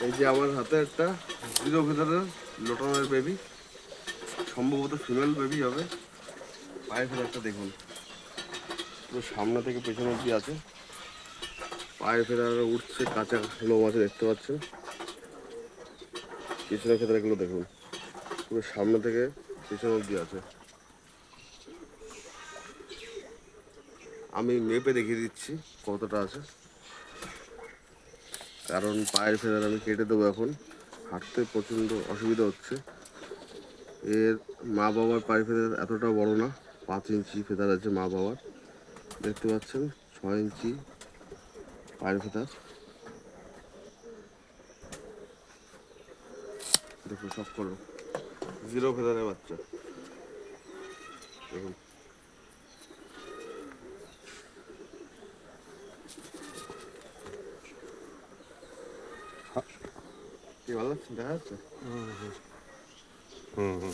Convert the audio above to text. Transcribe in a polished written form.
এই যে আমার হাতে একটা জিরো ফেদারের লোটনের বেবি, সম্ভবত ফিমেল বেবি হবে। পায়ের ফেদারটা দেখুন, পুরো সামনে থেকে পেছন অব্দি আছে। পায়ের ফেদার উঠছে, কাঁচা লোম আছে দেখতে পাচ্ছেন। পেছনের ফেদারগুলো দেখুন, পুরো সামনে থেকে পেছন অব্দি আছে। আমি মেপে দেখিয়ে দিচ্ছি কতটা আছে, কারণ পায়ের ফেদার আমি কেটে দেবো এখন। হাঁটতে প্রচণ্ড অসুবিধা হচ্ছে। এর মা বাবার পায়ের ফেদার এতটা বড় না, 5 ইঞ্চি ফেদার আছে মা বাবার। দেখতে পাচ্ছেন 6 ইঞ্চি পায়ের ফেদার। দেখুন সব করো জিরো ফেদারের বাচ্চা দেখুন। কি ভালো লাগছে, দেখা যাচ্ছে? হুম হুম।